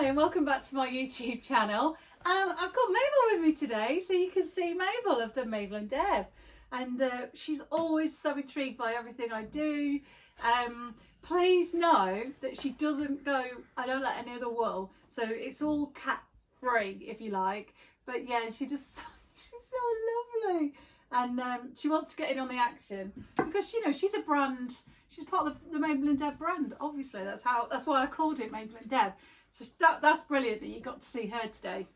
Hi and welcome back to my YouTube channel. I've got Mabel with me today, so you can see Mabel of the Mabel and Deb, and she's always so intrigued by everything I do. Please know that she doesn't go, I don't let any of the wool, so it's all cat free if you like, but yeah, she's so lovely, and she wants to get in on the action because, you know, she's a brand. She's part of the Mabel and Deb brand, obviously. That's why I called it Mabel and Deb. So that's brilliant that you got to see her today.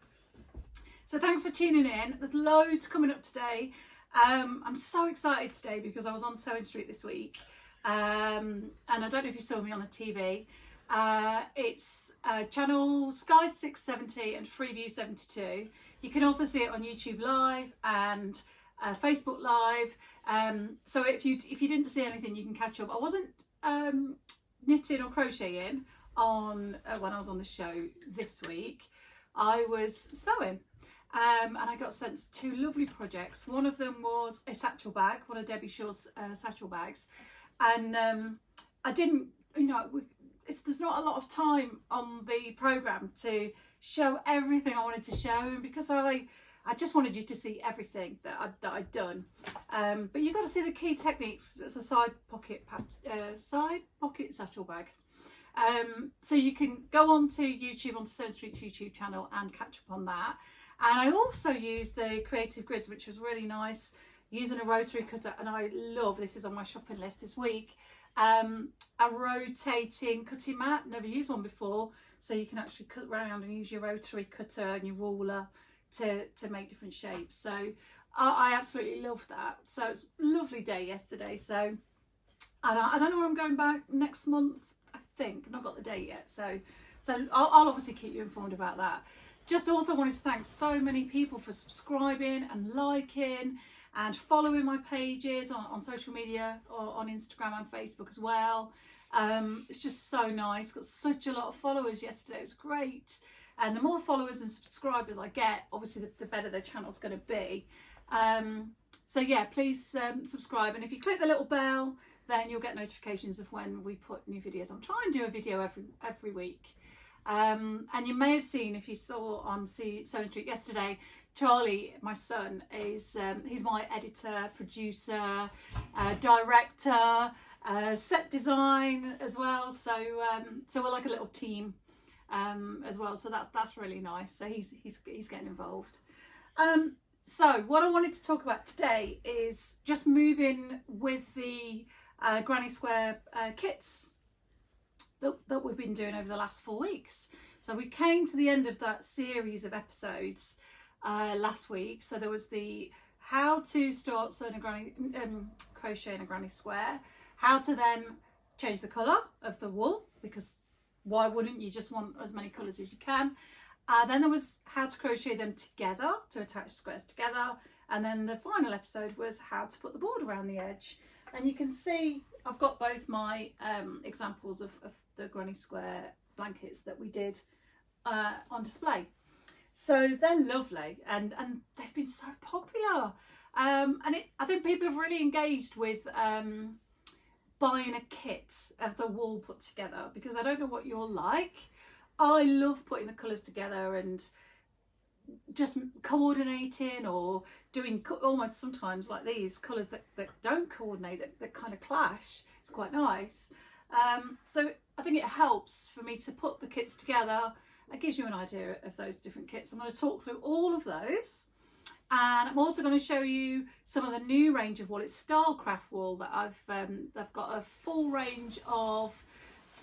So thanks for tuning in. There's loads coming up today. I'm so excited today because I was on Sewing Street this week. And I don't know if you saw me on the TV. It's channel Sky 670 and Freeview 72. You can also see it on YouTube Live and Facebook Live. So if you didn't see anything, you can catch up. I wasn't knitting or crocheting on when I was on the show this week. I was sewing, and I got sent 2 lovely projects. One of them was a satchel bag, one of Debbie Shaw's satchel bags, and I didn't, you know, there's not a lot of time on the programme to show everything I wanted to show, and because I just wanted you to see everything that I'd done. But you've got to see the key techniques. It's a side pocket satchel bag. So you can go on to YouTube, onto Sewing Street's YouTube channel, and catch up on that. And I also used the creative grids, which was really nice, using a rotary cutter. And I love, this is on my shopping list this week, a rotating cutting mat. Never used one before. So you can actually cut around and use your rotary cutter and your ruler to make different shapes. So I absolutely love that. So it's a lovely day yesterday. So I don't know where I'm going back next month. I think I've not got the date yet. So I'll obviously keep you informed about that. Just also wanted to thank so many people for subscribing and liking and following my pages on social media, or on Instagram and Facebook as well. It's just so nice. Got such a lot of followers yesterday. It was great. And the more followers and subscribers I get, obviously the better the channel's going to be. So yeah, please subscribe, and if you click the little bell, then you'll get notifications of when we put new videos. I'm trying to do a video every week. And you may have seen, if you saw on Sewing Street yesterday, Charlie, my son, is he's my editor, producer, director, set design as well. So we're like a little team as well. So that's really nice. So he's getting involved. So what I wanted to talk about today is just moving with the Granny Square kits that we've been doing over the last 4 weeks. So we came to the end of that series of episodes last week. So there was the how to start sewing a granny, crocheting a granny square, how to then change the colour of the wool, because why wouldn't you just want as many colours as you can. Then there was how to crochet them together to attach squares together, and then the final episode was how to put the board around the edge. And you can see I've got both my examples of the Granny Square blankets that we did on display. So they're lovely, and they've been so popular. I think people have really engaged with buying a kit of the wool put together, because I don't know what you're like. I love putting the colours together and just coordinating, or doing almost sometimes like these colours that don't coordinate, that kind of clash. It's quite nice. So I think it helps for me to put the kits together. It gives you an idea of those different kits. I'm going to talk through all of those, and I'm also going to show you some of the new range of wool. It's Stylecraft wool that I've got a full range of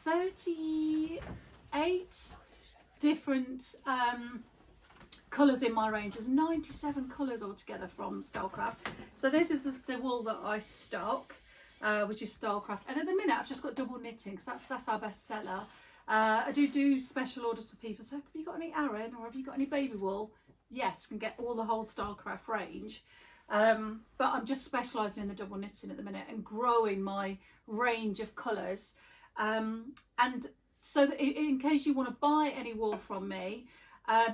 38 different colours in my range. There's 97 colours altogether from Stylecraft. So this is the wool that I stock, which is Stylecraft. And at the minute I've just got double knitting, because that's our best seller. I do special orders for people. So have you got any Aran, or have you got any baby wool? Yes, can get all the whole Stylecraft range. But I'm just specialising in the double knitting at the minute and growing my range of colours. And so that in case you want to buy any wool from me,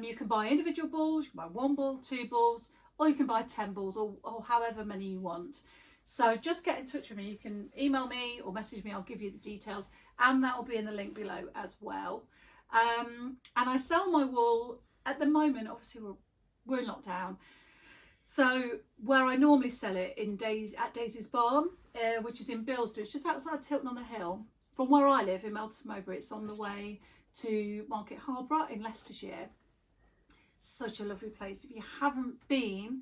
you can buy individual balls. You can buy 1 ball, 2 balls, or you can buy 10 balls, or however many you want. So just get in touch with me. You can email me or message me. I'll give you the details, and that will be in the link below as well. And I sell my wool at the moment. Obviously we're in lockdown, so where I normally sell it at Daisy's Barn, which is in Bilston, it's just outside Tilton on the Hill. From where I live in Melton Mowbray, it's on the way to Market Harborough in Leicestershire. Such a lovely place. If you haven't been,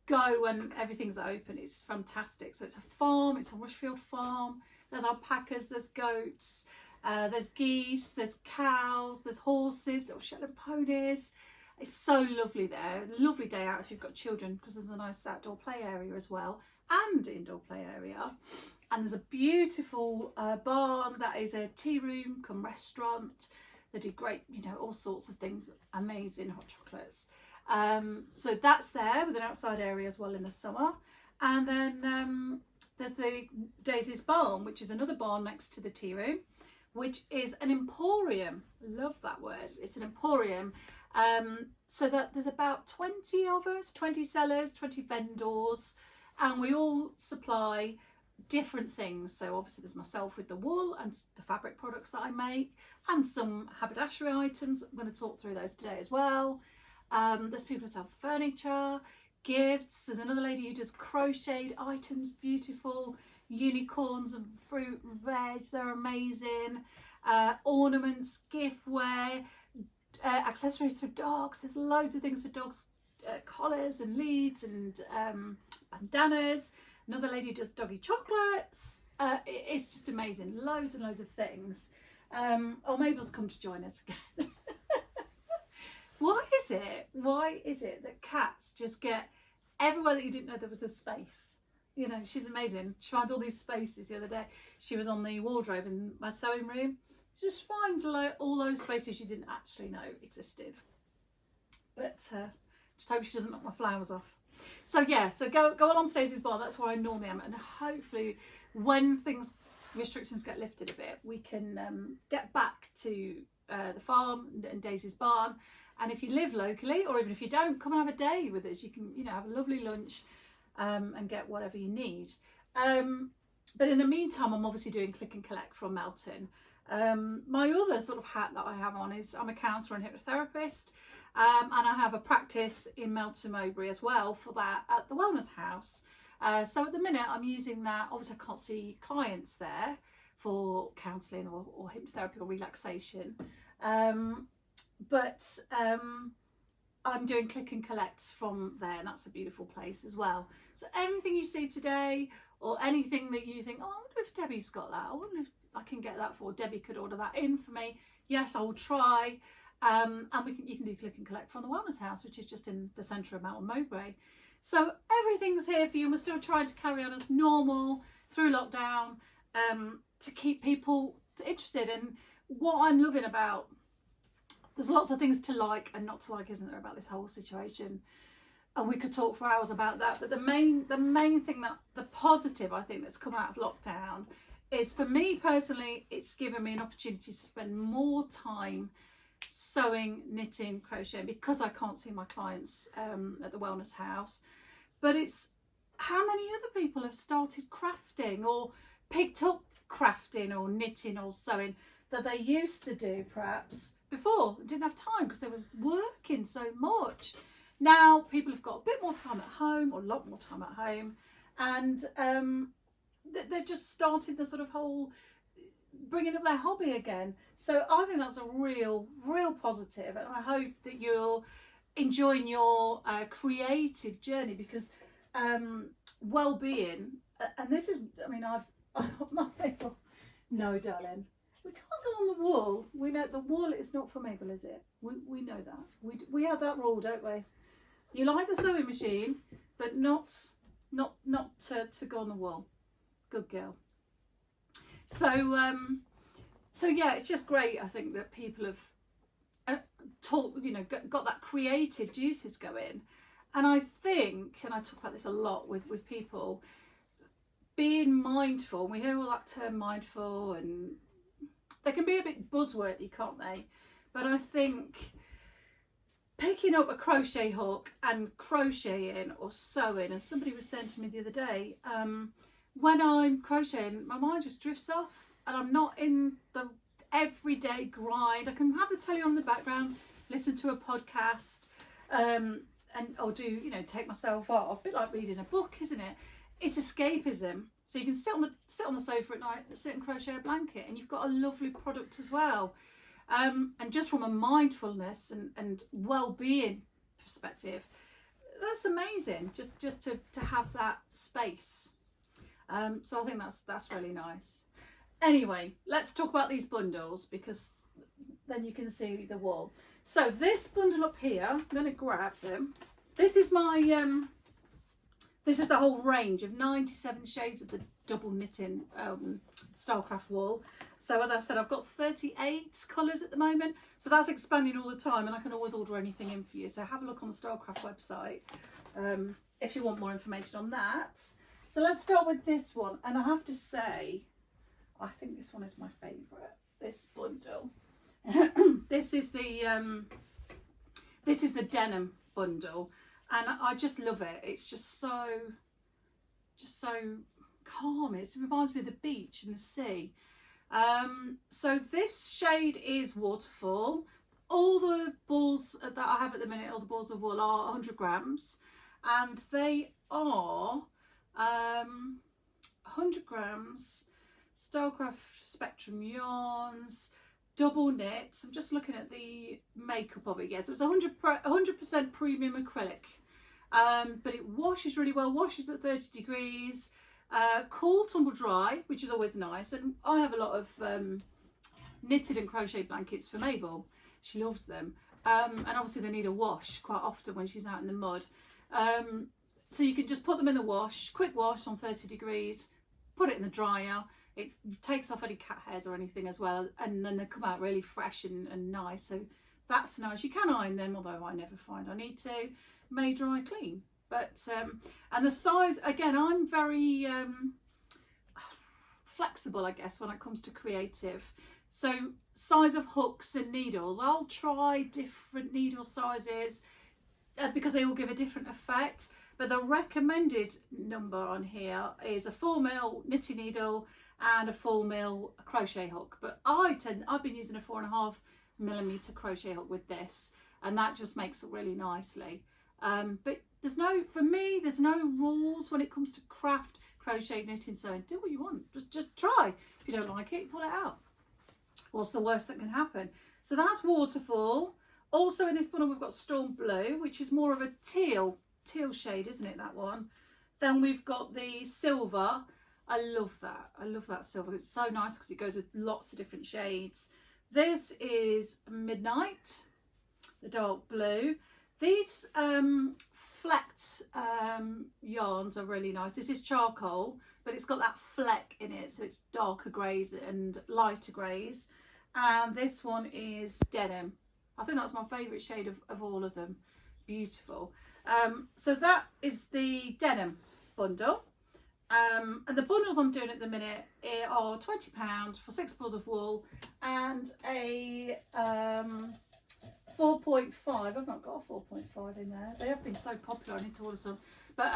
go when everything's open. It's fantastic. So it's a farm, it's a Rushfield farm. There's alpacas, there's goats, there's geese, there's cows, there's horses, little Shetland ponies. It's so lovely there. Lovely day out if you've got children, because there's a nice outdoor play area as well, and indoor play area. And there's a beautiful barn that is a tea room come restaurant. They do great, you know, all sorts of things, amazing hot chocolates. So that's there with an outside area as well in the summer. And then there's the Daisy's Barn, which is another barn next to the tea room, which is an emporium. Love that word. It's an emporium. So that there's about 20 of us, 20 sellers, 20 vendors, and we all supply different things. So obviously there's myself with the wool and the fabric products that I make, and some haberdashery items. I'm going to talk through those today as well. There's people who sell furniture, gifts. There's another lady who does crocheted items, beautiful unicorns and fruit and veg. They're amazing. Ornaments, giftware, accessories for dogs. There's loads of things for dogs, collars and leads and bandanas. Another lady does doggy chocolates. It's just amazing. Loads and loads of things. Oh, Mabel's come to join us again. Why is it that cats just get everywhere that you didn't know there was a space? You know, she's amazing. She finds all these spaces. The other day she was on the wardrobe in my sewing room. She just finds all those spaces you didn't actually know existed. But just hope she doesn't knock my flowers off. So yeah, so go along to Daisy's Barn. That's where I normally am, and hopefully when restrictions get lifted a bit, we can get back to the farm and Daisy's Barn. And if you live locally, or even if you don't, come and have a day with us. You can, you know, have a lovely lunch and get whatever you need. But in the meantime, I'm obviously doing click and collect from Melton. My other sort of hat that I have on is I'm a counsellor and hypnotherapist, and I have a practice in Melton Mowbray as well for that at the Wellness House. So at the minute I'm using that. Obviously I can't see clients there for counselling or hypnotherapy or relaxation, but I'm doing click and collect from there, and that's a beautiful place as well. So anything you see today, or anything that you think, oh, I wonder if Debbie's got that, I wonder if I can get that for, Debbie could order that in for me. Yes, I will try. And you can do click and collect from the Wellness House, which is just in the centre of Melton Mowbray. So everything's here for you. We're still trying to carry on as normal through lockdown, to keep people interested. And what I'm loving about, there's lots of things to like and not to like, isn't there, about this whole situation? And we could talk for hours about that. But the main thing, that the positive I think that's come out of lockdown is, for me personally, it's given me an opportunity to spend more time sewing, knitting, crocheting, because I can't see my clients at the Wellness House. But it's how many other people have started crafting or picked up crafting or knitting or sewing that they used to do perhaps before, didn't have time because they were working so much. Now people have got a bit more time at home, or a lot more time at home, and they've just started the sort of whole bringing up their hobby again. So I think that's a real positive, and I hope that you're enjoying your creative journey, because well-being, and this is, I mean, no darling, we can't go on the wool. We know the wool is not for Mabel, is it? We know that. We have that rule, don't we? You like the sewing machine, but not to go on the wool. Good girl. So yeah, it's just great. I think that people have got that creative juices going, and I think, and I talk about this a lot with people, being mindful. We hear all that term mindful, and they can be a bit buzzwordy, can't they? But I think picking up a crochet hook and crocheting or sewing, and somebody was saying to me the other day, when I'm crocheting, my mind just drifts off and I'm not in the everyday grind. I can have the telly on in the background, listen to a podcast, or do, you know, take myself off. A bit like reading a book, isn't it? It's escapism. So you can sit on the sofa at night, sit and crochet a blanket, and you've got a lovely product as well. And just from a mindfulness and well-being perspective, that's amazing. Just to have that space. So I think that's really nice. Anyway, let's talk about these bundles, because then you can see the wool. So this bundle up here, I'm going to grab them. This is my this is the whole range of 97 shades of the double knitting Stylecraft wool. So as I said, I've got 38 colours at the moment, so that's expanding all the time, and I can always order anything in for you. So have a look on the Stylecraft website if you want more information on that. So let's start with this one, and I have to say, I think this one is my favourite, this bundle. This is the denim bundle, and I just love it. It's just so calm. It reminds me of the beach and the sea. So this shade is Waterfall. All the balls that I have at the minute, all the balls of wool, are 100 grams, and they are 100 grams Stylecraft Spectrum yarns, double knit. I'm just looking at the makeup of it. Yes, it was 100% premium acrylic, but it washes really well, washes at 30 degrees, cool, tumble dry, which is always nice. And I have a lot of knitted and crochet blankets for Mabel. She loves them, and obviously they need a wash quite often when she's out in the mud. So you can just put them in the wash, quick wash on 30 degrees, put it in the dryer. It takes off any cat hairs or anything as well, and then they come out really fresh and nice. So that's nice. You can iron them, although I never find I need to. May dry clean. But and the size, again, I'm very flexible, I guess, when it comes to creative. So size of hooks and needles, I'll try different needle sizes because they all give a different effect. But the recommended number on here is a 4mm knitting needle and a 4mm crochet hook. But I've been using a 4.5mm crochet hook with this, and that just makes it really nicely. But for me, there's no rules when it comes to craft, crochet, knitting, sewing. Do what you want. Just try. If you don't like it, pull it out. What's the worst that can happen? So that's Waterfall. Also in this bundle we've got Storm Blue, which is more of a teal shade, isn't it, that one? Then we've got the silver. I love that silver. It's so nice because it goes with lots of different shades. This is Midnight, the dark blue. These flecked yarns are really nice. This is charcoal, but it's got that fleck in it, so it's darker greys and lighter greys. And this one is denim. I think that's my favourite shade of all of them. Beautiful. So that is the denim bundle. And the bundles I'm doing at the minute are £20 for 6 balls of wool and a 4.5. I've not got a 4.5 in there. They have been so popular, I need to order some. But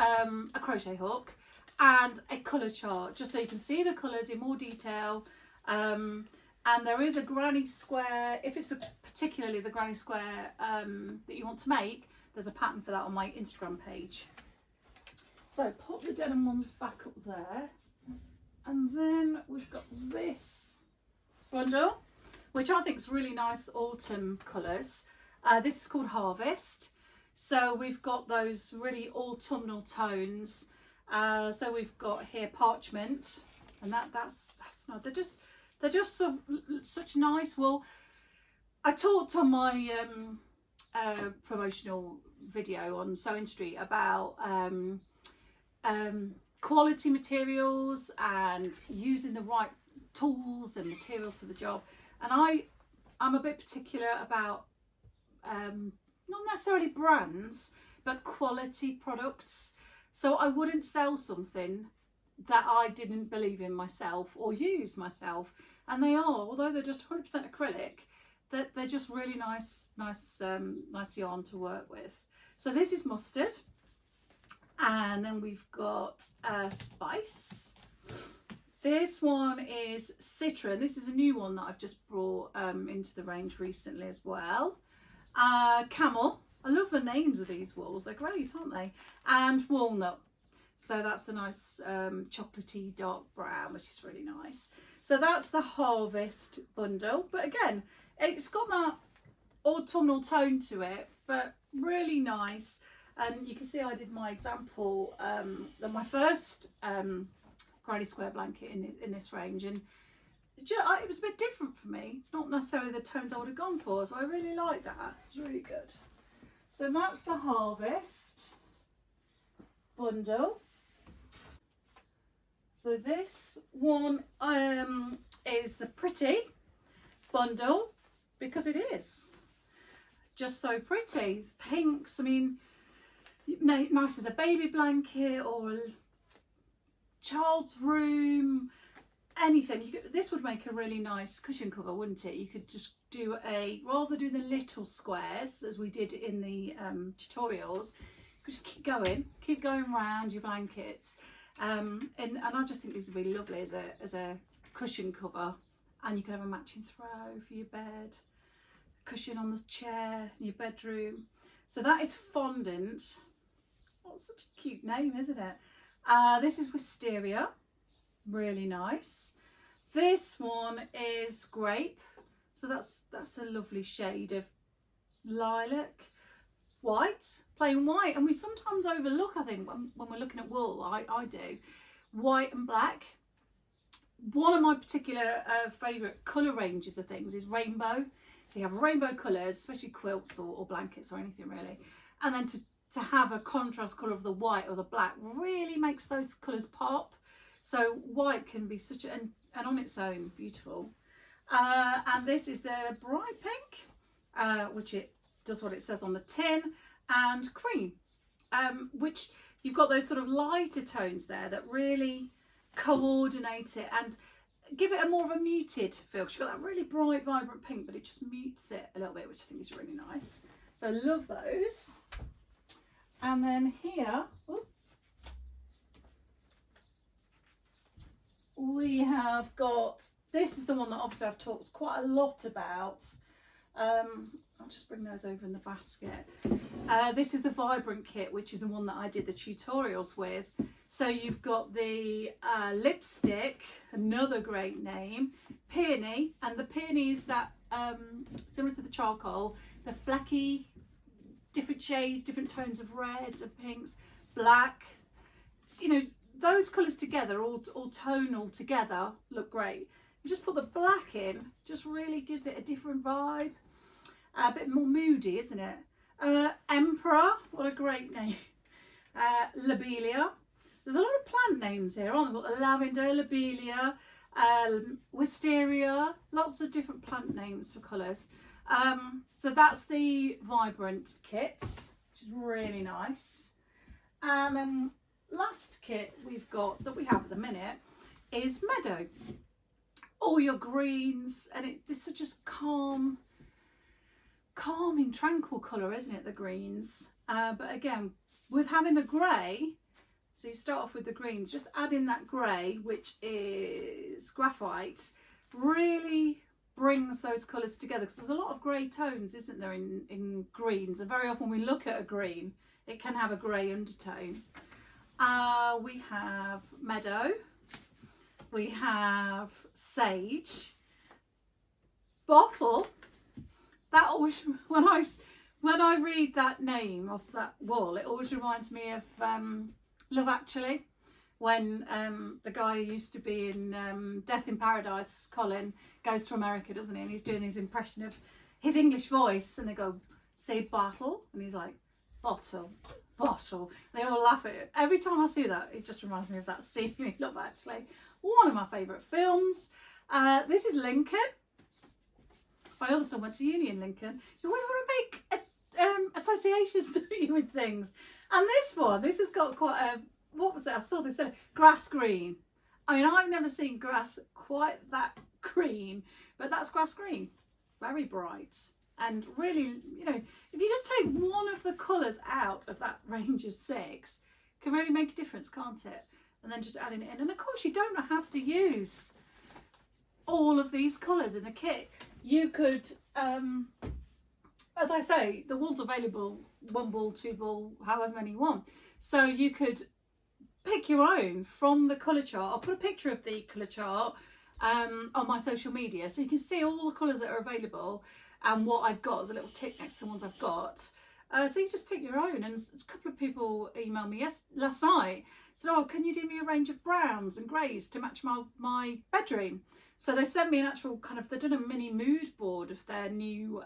a crochet hook and a colour chart, just so you can see the colours in more detail. And there is a granny square, if it's particularly the granny square that you want to make, there's a pattern for that on my Instagram page. So pop the denim ones back up there. And then we've got this bundle, which I think is really nice autumn colours. This is called Harvest. So we've got those really autumnal tones. So we've got here parchment, and that's not, they're just such nice wool. I talked on my promotional video on Sewing Street about quality materials and using the right tools and materials for the job, and I'm a bit particular about not necessarily brands but quality products. So I wouldn't sell something that I didn't believe in myself or use myself, and they are, although they're just 100% acrylic, that they're just really nice yarn to work with. So this is Mustard, and then we've got Spice. This one is Citron. This is a new one that I've just brought into the range recently as well. Camel. I love the names of these wools. They're great, aren't they? And Walnut. So that's the nice chocolatey dark brown, which is really nice. So that's the Harvest bundle. But again, it's got that autumnal tone to it, but really nice. And you can see I did my example, my first granny square blanket in this range, and it was a bit different for me. It's not necessarily the tones I would have gone for, so I really like that. It's really good. So that's the Harvest bundle. So this one is the Pretty bundle, because it is just so pretty. Pinks, I mean, nice as a baby blanket or a child's room, anything. This would make a really nice cushion cover, wouldn't it? You could just do rather do the little squares as we did in the tutorials, you could just keep going around your blankets. And I just think these would be lovely as a cushion cover, and you could have a matching throw for your bed, cushion on the chair in your bedroom. So that is Fondant. Oh, it's such a cute name, isn't it? This is Wisteria, really nice. This one is Grape, so that's a lovely shade of lilac, white, plain white, and we sometimes overlook, I think, when we're looking at wool, I do, white and black. One of my particular favourite colour ranges of things is rainbow. So you have rainbow colours, especially quilts or blankets or anything really, and then to have a contrast colour of the white or the black really makes those colours pop. So white can be such and on its own beautiful. And this is the Bright Pink, which it does what it says on the tin, and Cream, which you've got those sort of lighter tones there that really coordinate it and give it a more of a muted feel. You've got that really bright, vibrant pink, but it just mutes it a little bit, which I think is really nice. So I love those. And then here, we have got, this is the one that obviously I've talked quite a lot about. I'll just bring those over in the basket. This is the Vibrant kit, which is the one that I did the tutorials with. So you've got the lipstick, another great name, Peony, and the Peony is that, similar to the charcoal, the flecky, different shades, different tones of reds and pinks, black, you know, those colours together, all tonal together, look great. You just put the black in, just really gives it a different vibe, a bit more moody, isn't it? Emperor, what a great name. Lobelia. There's a lot of plant names here, aren't there? We've got the lavender, lobelia, wisteria, lots of different plant names for colours. So that's the Vibrant kit, which is really nice. And then last kit we've got that we have at the minute is Meadow. All your greens, and this is just calming, tranquil colour, isn't it, the greens? But again, with having the grey, so you start off with the greens, just add in that grey, which is graphite, really brings those colours together, because there's a lot of grey tones, isn't there, in greens, and very often when we look at a green, it can have a grey undertone. We have Meadow, we have Sage, Bottle. That always, when I read that name of that wool, it always reminds me of Love Actually, when the guy who used to be in Death in Paradise, Colin, goes to America, doesn't he? And he's doing his impression of his English voice, and they go, say bottle, and he's like, bottle, bottle. They all laugh at it. Every time I see that, it just reminds me of that scene in Love Actually. One of my favourite films. This is Lincoln. My other son went to uni in Lincoln. You always want to make associations, don't you, with things. And this has got quite a, what was it? I saw this, grass green. I mean, I've never seen grass quite that green, but that's grass green. Very bright. And really, you know, if you just take one of the colours out of that range of 6, can really make a difference, can't it? and then just adding it in. And of course you don't have to use all of these colours in the kit. You could, as I say, the wool's available, 1 ball, 2 ball, however many you want. So you could pick your own from the colour chart. I'll put a picture of the colour chart on my social media, so you can see all the colours that are available and what I've got. There's a little tick next to the ones I've got. So you just pick your own. And a couple of people emailed me last night, said, oh, can you do me a range of browns and greys to match my bedroom? So they sent me an actual kind of, they've done a mini mood board of their new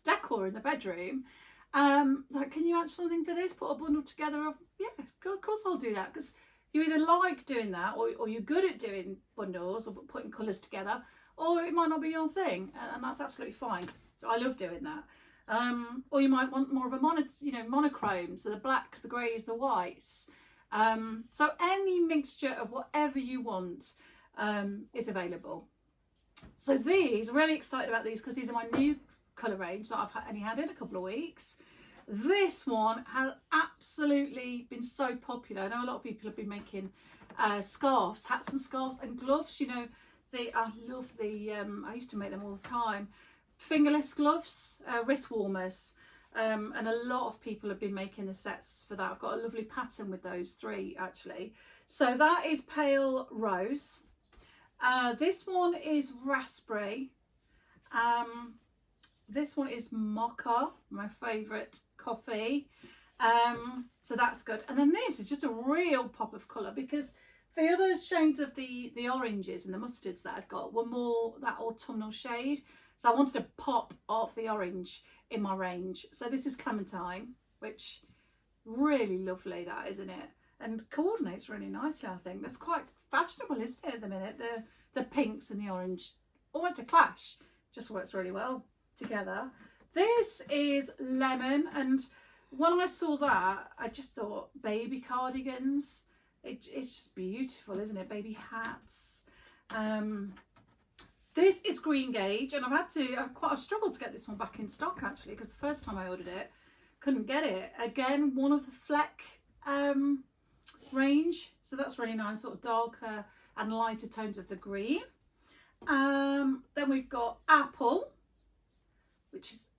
decor in the bedroom. Like, can you match something for this? Put a bundle together of, yeah, of course I'll do that. Because you either like doing that, or you're good at doing bundles or putting colours together, or it might not be your thing, and that's absolutely fine. I love doing that. Or you might want more of a monochrome, so the blacks, the greys, the whites. So any mixture of whatever you want is available. So these, really excited about these because these are my new colour range that I've only had in a couple of weeks. This one has absolutely been so popular. I know a lot of people have been making scarves, hats and scarves and gloves. You know, I love the, I used to make them all the time. Fingerless gloves, wrist warmers. And a lot of people have been making the sets for that. I've got a lovely pattern with those 3 actually. So that is pale rose. This one is raspberry. This one is mocha, my favourite coffee. So that's good. And then this is just a real pop of colour, because the other shades of the oranges and the mustards that I'd got were more that autumnal shade. So I wanted a pop of the orange in my range. So this is Clementine, which really lovely, that, isn't it? And coordinates really nicely, I think. That's quite fashionable, isn't it, at the minute? The pinks and the orange, almost a clash. Just works really well together. This is Lemon, and when I saw that, I just thought baby cardigans. It's just beautiful, isn't it? Baby hats. This is Green Gauge, and I've struggled to get this one back in stock actually, because the first time I ordered it, couldn't get it. Again, one of the Fleck range, so that's really nice, sort of darker and lighter tones of the green. Then we've got Apple,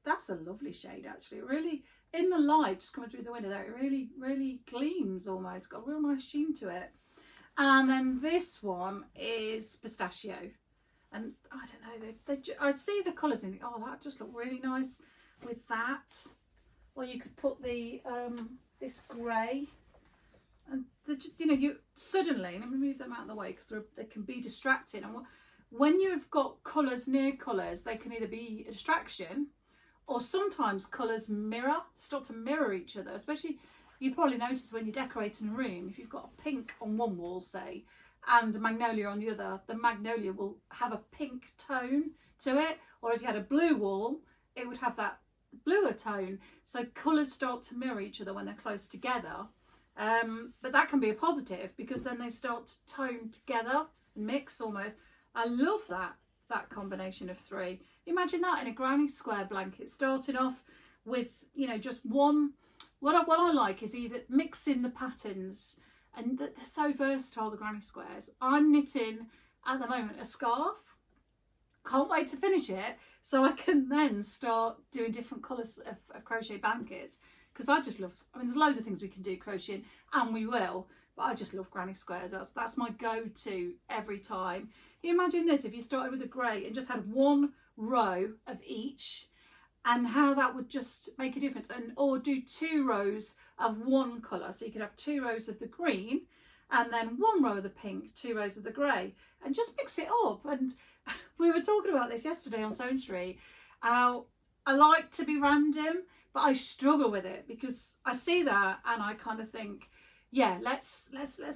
that's a lovely shade actually. Really, in the light, just coming through the window there, it really gleams almost. Got a real nice sheen to it. And then this one is Pistachio. And I don't know, I see the colours in it. Oh, that just looked really nice with that. Or you could put the this grey. And you suddenly, let me move them out of the way because they can be distracting. And when you've got colours near colours, they can either be a distraction, or sometimes colours start to mirror each other. Especially, you probably notice when you're decorating a room, if you've got a pink on one wall, say, and a magnolia on the other, the magnolia will have a pink tone to it. Or if you had a blue wall, it would have that bluer tone. So colours start to mirror each other when they're close together. But that can be a positive, because then they start to tone together and mix almost. I love that combination of 3. Imagine that in a granny square blanket, starting off with, just one. What I like is either mixing the patterns, and they're so versatile, the granny squares. I'm knitting at the moment a scarf. Can't wait to finish it so I can then start doing different colours of crochet blankets, because I just love, there's loads of things we can do crocheting, and we will, but I just love granny squares. That's my go-to every time. You imagine this, if you started with a grey and just had 1 row of each, and how that would just make a difference. Or do 2 rows of 1 colour, so you could have 2 rows of the green and then 1 row of the pink, 2 rows of the grey, and just mix it up. And we were talking about this yesterday on Sewn Street. I like to be random, but I struggle with it, because I see that and I kind of think, yeah, let's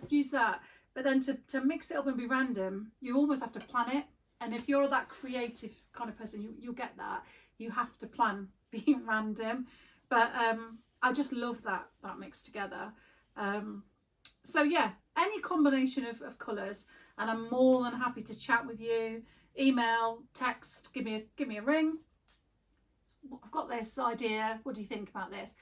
use that. But then to mix it up and be random, you almost have to plan it. And if you're that creative kind of person, you'll get that. You have to plan being random. But I just love that mix together. So yeah, any combination of colours, and I'm more than happy to chat with you. Email, text, give me a ring. I've got this idea. What do you think about this?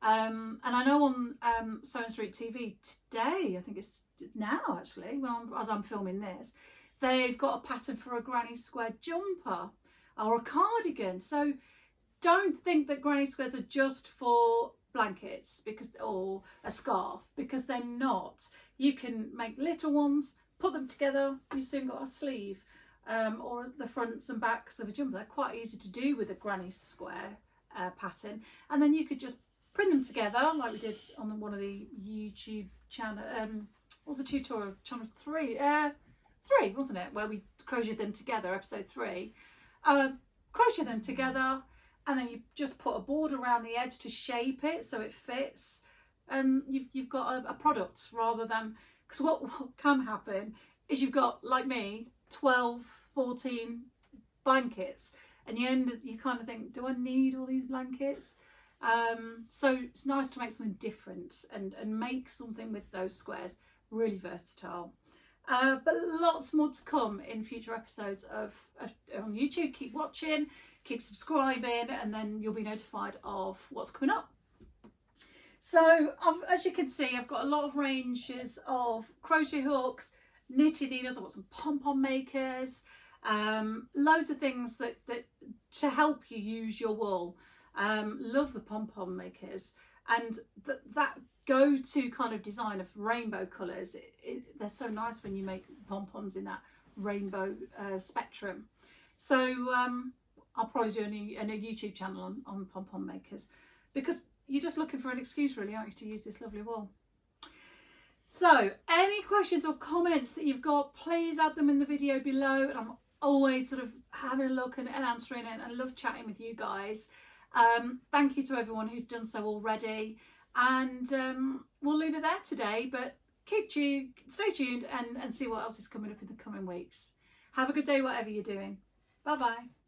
And I know on Sewing Street TV today, I think it's now actually, as I'm filming this, they've got a pattern for a granny square jumper or a cardigan. So don't think that granny squares are just for blankets or a scarf, because they're not. You can make little ones, put them together, you've soon got a sleeve, or the fronts and backs of a jumper. They're quite easy to do with a granny square pattern, and then you could just print them together like we did on one of the YouTube channel. What was the tutorial? Channel 3, wasn't it? Where we crocheted them together, episode 3. Crochet them together, and then you just put a border around the edge to shape it so it fits, and you've got a product, rather than, because what can happen is you've got, like me, 12, 14 blankets, and you kind of think, do I need all these blankets? So it's nice to make something different and make something with those squares. Really versatile. But lots more to come in future episodes on YouTube. Keep watching, keep subscribing, and then you'll be notified of what's coming up. So as you can see, I've got a lot of ranges of crochet hooks, knitting needles. I've got some pom-pom makers, loads of things that to help you use your wool. Love the pom-pom makers, and that go-to kind of design of rainbow colours. They're so nice when you make pom-poms in that rainbow spectrum. So I'll probably do a new YouTube channel on pom-pom makers, because you're just looking for an excuse, really, aren't you, to use this lovely wool. So any questions or comments that you've got, please add them in the video below, and I'm always sort of having a look and answering it. I love chatting with you guys. Thank you to everyone who's done so already, and we'll leave it there today, but stay tuned and see what else is coming up in the coming weeks. Have a good day whatever you're doing. Bye bye.